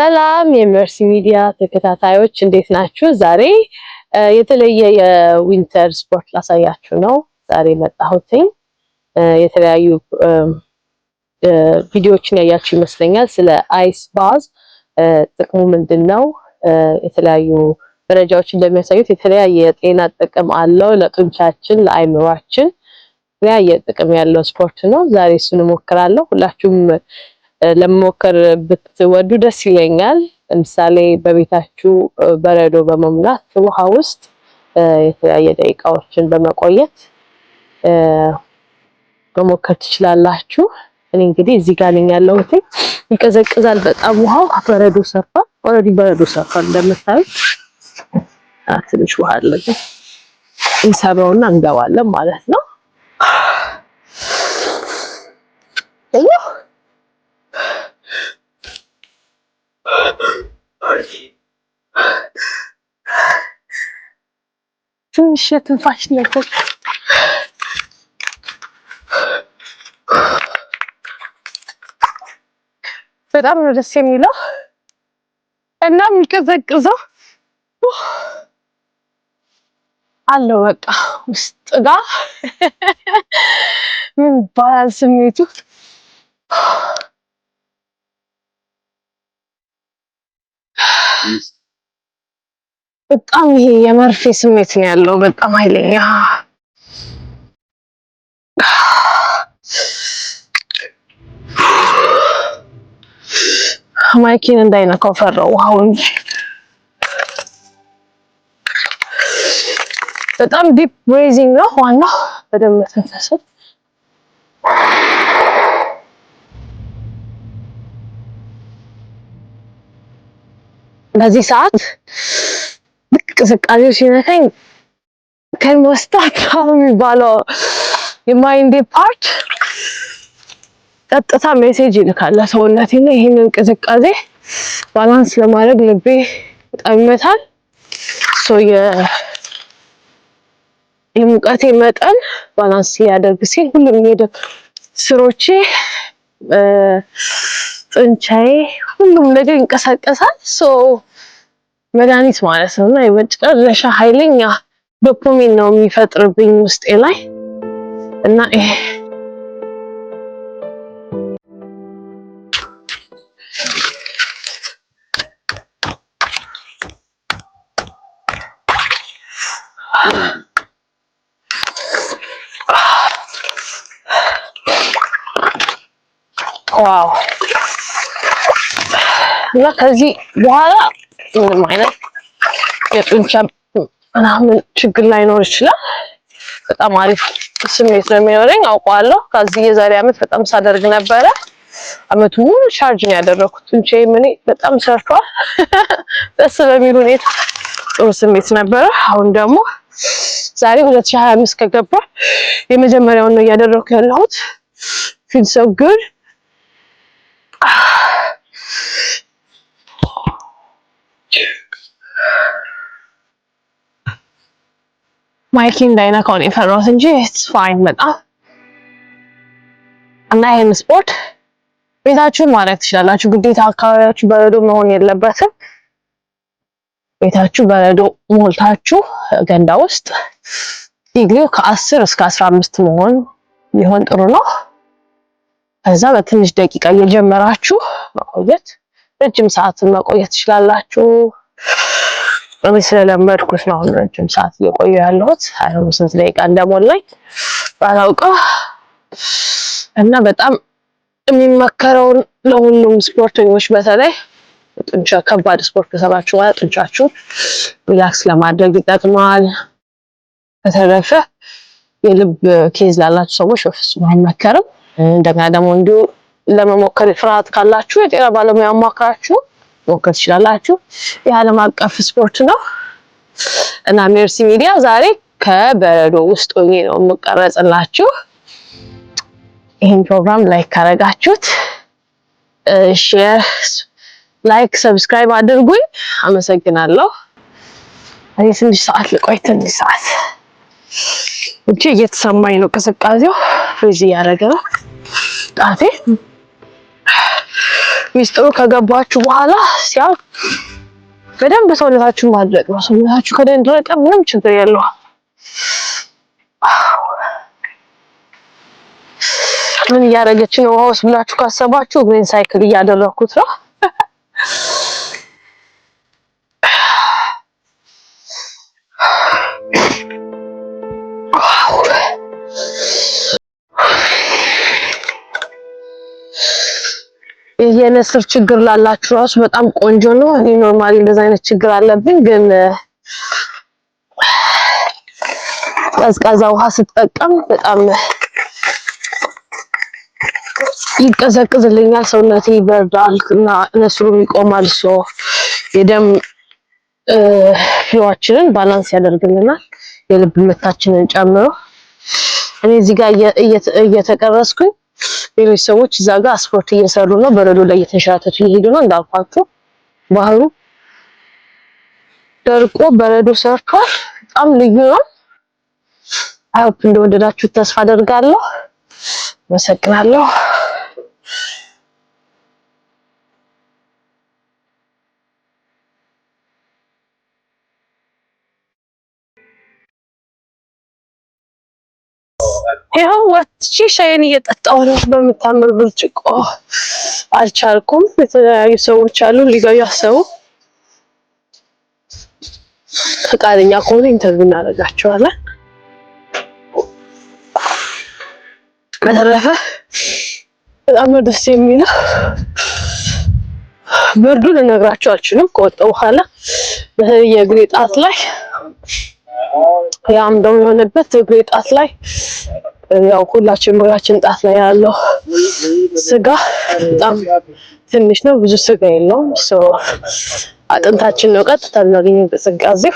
ሰላም የመርሲ ሚዲያ ተከታታዮች እንዴት ናችሁ? ዛሬ የተለየ የዊንተር ስፖርት ላሳያችሁ ነው ዛሬ መጣሁት። የተለያዩ ቪዲዮዎችን ያያችሁ ይመስለኛል ስለ አይስ ባዝ ጥቅሙ ምንድነው? የተለያዩ መረጃዎች እንደሚያሳዩት የተለያየ የጤና ጥቅም አለው ለጡንቻችን፣ ለአይምሯችን የተለያየ ጥቅም ያለው ስፖርት ነው። ዛሬ እሱን እሞክራለሁ። ሁላችሁም ለመሞከር ብትወዱ ደስ ይለኛል። ለምሳሌ በቤታችሁ በረዶ በመሙላት ውሃ ውስጥ የተለያየ ደቂቃዎችን በመቆየት መሞከር ትችላላችሁ። እኔ እንግዲህ እዚህ ጋር ነኝ ያለሁት። ይቀዘቅዛል በጣም ውሃው በረዶ ሰርቷል። ኦልሬዲ በረዶ ሰርቷል እንደምታዩት። ትንሽ ውሃ አለ እንሰራውና እንገባለን ማለት ነው። ትንሽ ትንፋሽ ነገር በጣም ነው ደስ የሚለው እና የሚቀዘቅዘው አለው በቃ ውስጥ ጋር ምን ባል ስሜቱ በጣም ይሄ የመርፌ ስሜት ነው ያለው። በጣም ኃይለኛ ማይኪን እንዳይነካው ፈራው ውሃው እንጂ በጣም ዲፕ ብሬዚንግ ነው ዋናው። በደንብ ተንፈስ። በዚህ ሰዓት ቅዝቃዜው ሲነካኝ ከመስጣት የሚባለው የማይንድ ፓርት ቀጥታ ሜሴጅ ይልካል ለሰውነቴ እና ይሄንን ቅዝቃዜ ባላንስ ለማድረግ ልቤ በጣም ይመታል። የሙቀቴ መጠን ባላንስ ሊያደርግ ሲል ሁሉም የደም ስሮቼ ጡንቻዬ ሁሉም ነገር ይንቀሳቀሳል። መድኃኒት ማለት ነው እና የመጨረሻ ኃይለኛ ዶፓሚን ነው የሚፈጥርብኝ ውስጤ ላይ እና ይሄ ዋው እና ከዚህ በኋላ ምንም አይነት የጡንቻ ምናምን ችግር ላይኖር ይችላል። በጣም አሪፍ ስሜት ነው የሚኖረኝ አውቀዋለሁ። ከዚህ የዛሬ አመት በጣም ሳደርግ ነበረ። አመቱ ሙሉ ቻርጅ ነው ያደረኩት። ጡንቻዬ ምን በጣም ሰርቷል። ደስ በሚል ሁኔታ ጥሩ ስሜት ነበረ። አሁን ደግሞ ዛሬ 2025 ከገባ የመጀመሪያውን ነው እያደረኩ ያለሁት። feel so good ማይኪ እንዳይነካው ነው የፈራሁት እንጂ it's fine በጣም እና ይሄን ስፖርት ቤታችሁ ማድረግ ትችላላችሁ። ግዴታ አካባቢያችሁ በረዶ መሆን የለበትም። ቤታችሁ በረዶ ሞልታችሁ ገንዳ ውስጥ ዲግሪው ከ10 እስከ 15 መሆን ቢሆን ጥሩ ነው። ከዛ በትንሽ ደቂቃ እየጀመራችሁ መቆየት ረጅም ሰዓት መቆየት ትችላላችሁ። እኔ ስለለመድኩት ነው ረጅም ሰዓት እየቆየሁ ያለሁት። አይሆን ስንት ደቂቃ እንደሞላኝ ባላውቀው እና በጣም የሚመከረው ለሁሉም ስፖርተኞች በተለይ ጡንቻ ከባድ ስፖርት ከሰራችሁ ማለት ጡንቻችሁን ሪላክስ ለማድረግ ይጠቅማል። በተረፈ የልብ ኬዝ ላላችሁ ሰዎች በፍጹም አይመከርም። እንደገና ደግሞ እንዲሁ ለመሞከር ፍርሃት ካላችሁ የጤና ባለሙያ አማክራችሁ ሞከር ትችላላችሁ። የዓለም አቀፍ ስፖርት ነው እና ሜርሲ ሚዲያ ዛሬ ከበረዶ ውስጥ ሆኜ ነው የምቀረጽላችሁ። ይሄን ፕሮግራም ላይክ ካረጋችሁት ሼር፣ ላይክ፣ ሰብስክራይብ አድርጉኝ። አመሰግናለሁ። እኔ ትንሽ ሰዓት ልቆይ። ትንሽ ሰዓት እንጂ እየተሰማኝ ነው ቅዝቃዜው ፍሪዝ እያደረገ ነው ጣቴ ሚስጥሩ ከገባችሁ በኋላ ሲያው በደንብ ሰውነታችሁን ማድረቅ ነው። ሰውነታችሁ ከደረቀ ምንም ችግር የለውም። ምን እያደረገች ነው ውሃ ውስጥ ብላችሁ ካሰባችሁ እግሬን ሳይክል እያደረኩት ነው። የነስር ችግር ላላችሁ ራሱ በጣም ቆንጆ ነው። እኔ ኖርማሊ እንደዛ አይነት ችግር አለብኝ፣ ግን ቀዝቃዛ ውሃ ስትጠቀም በጣም ይቀዘቅዝልኛል፣ ሰውነቴ ይበርዳል እና ነስሩም ይቆማል። የደም ፍሎዋችንን ባላንስ ያደርግልናል፣ የልብ ምታችንን ጨምሮ። እኔ እዚህ ጋር እየተቀረስኩኝ ሌሎች ሰዎች እዛ ጋር ስፖርት እየሰሩ ነው፣ በረዶ ላይ እየተንሸራተቱ እየሄዱ ነው። እንዳልኳችሁ ባህሩ ደርቆ በረዶ ሰርቷል። በጣም ልዩ ነው። አይሆፕ እንደወደዳችሁ ተስፋ አደርጋለሁ። መሰግናለሁ። ይኸው ወጥቼ ሻይን እየጠጣሁ ነው በምታምር ብርጭቆ። አልቻልኩም። የተለያዩ ሰዎች አሉ ሊገቡ ያሰቡ፣ ፈቃደኛ ከሆነ ኢንተርቪው እናደርጋቸዋለን። በተረፈ በጣም ደስ የሚለው ብርዱ ልነግራቸው አልችልም። ከወጣሁ በኋላ በተለይ የእግሬ ጣት ላይ ያም ደግሞ የሆነበት እግሬ ጣት ላይ ያው ሁላችንም እግራችን ጣት ላይ ያለው ስጋ በጣም ትንሽ ነው፣ ብዙ ስጋ የለውም። አጥንታችን ነው ቀጥታ የሚያገኘው ቅዝቃዜው።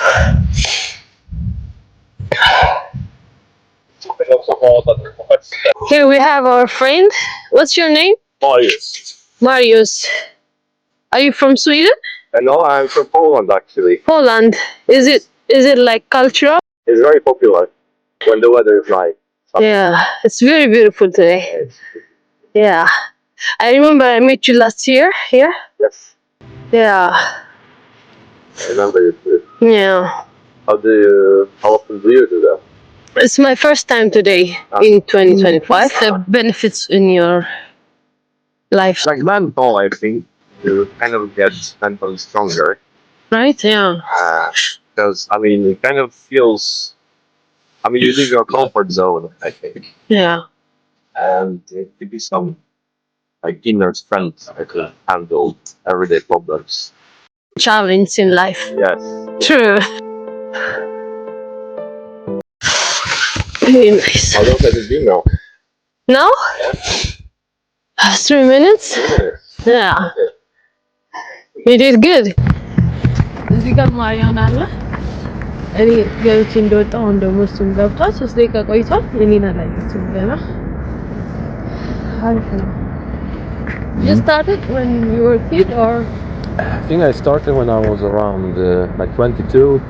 Here we have our friend. What's your name? Marius. Marius. Are you from Sweden? No, I'm from Poland actually. Poland. Is it like cultural? It's very popular when the weather is nice. Yeah, it's very beautiful today. Yeah. I remember I met you last year here. Yes. Yeah. I remember you too. Yeah. How often do you do that? It's my first time today in 2025. The benefits in your life. It's like mental, I think. You kind of get mentally stronger. Right? Yeah. Because, I mean, it kind of feels... I mean, you leave your comfort zone, I think. Yeah. And it could be some, like, inner strength that could handle everyday problems. Challenges in life. Yes. True. Very nice. How long has it been now? Now? 3 minutes? Yeah. You did good. እዚህ ጋር ማርያም አለ። እኔ ገብቼ እንደወጣሁ እንደውም እሱም ገብቷል። 3 ደቂቃ ቆይቷል። እኔን አላየሁትም ገና። አሪፍ ነው። You started when you were a kid or? I think I started when I was around like 22,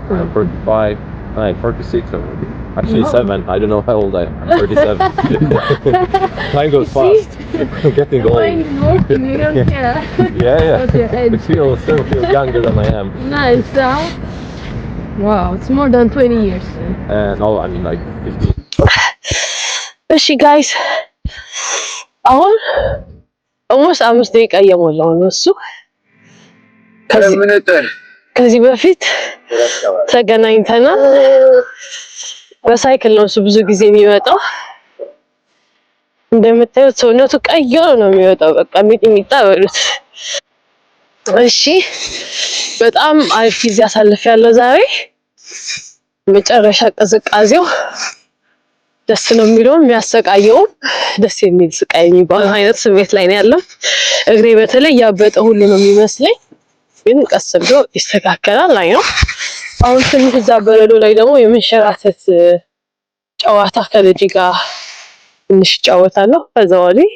45, like 46 already. Actually 7. I don't know how old I am. I'm 37. Time goes fast. I'm getting old. Yeah. It still feels younger than I am. Nice. Wow, it's more than 20 years. No, I mean like 15. እሺ guys, አሁን almost 5 ደቂቃ እየሞላው ነው እሱ። ከዚህ በፊት ተገናኝተናል። በሳይክል ነው እሱ ብዙ ጊዜ የሚመጣው። እንደምታዩት ሰውነቱ ቀይ ነው የሚወጣው። በቃ ሚጥሚጣ በሉት። እሺ በጣም አሪፍ ጊዜ አሳልፌያለሁ ዛሬ። መጨረሻ ቅዝቃዜው ደስ ነው የሚለው፣ የሚያሰቃየው ደስ የሚል ስቃይ የሚባል አይነት ስሜት ላይ ነው ያለው። እግሬ በተለይ ያበጠ ሁሉ ነው የሚመስለኝ፣ ግን ቀስ ብሎ ይስተካከላል ላይ ነው። አሁን ትንሽ እዛ በረዶ ላይ ደግሞ የመንሸራተት ጨዋታ ከልጅ ጋር ትንሽ እጫወታለሁ። ከዛ ወዲህ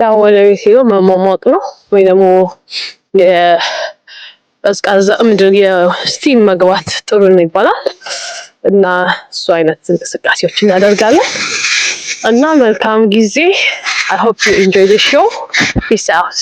ያው ወደ ቤት ሄዶ መሟሟቅ ነው ወይ ደግሞ የቀዝቃዛ ምንድን የስቲም መግባት ጥሩ ነው ይባላል እና እሱ አይነት እንቅስቃሴዎችን እናደርጋለን እና መልካም ጊዜ። I hope you enjoy the show. Peace out.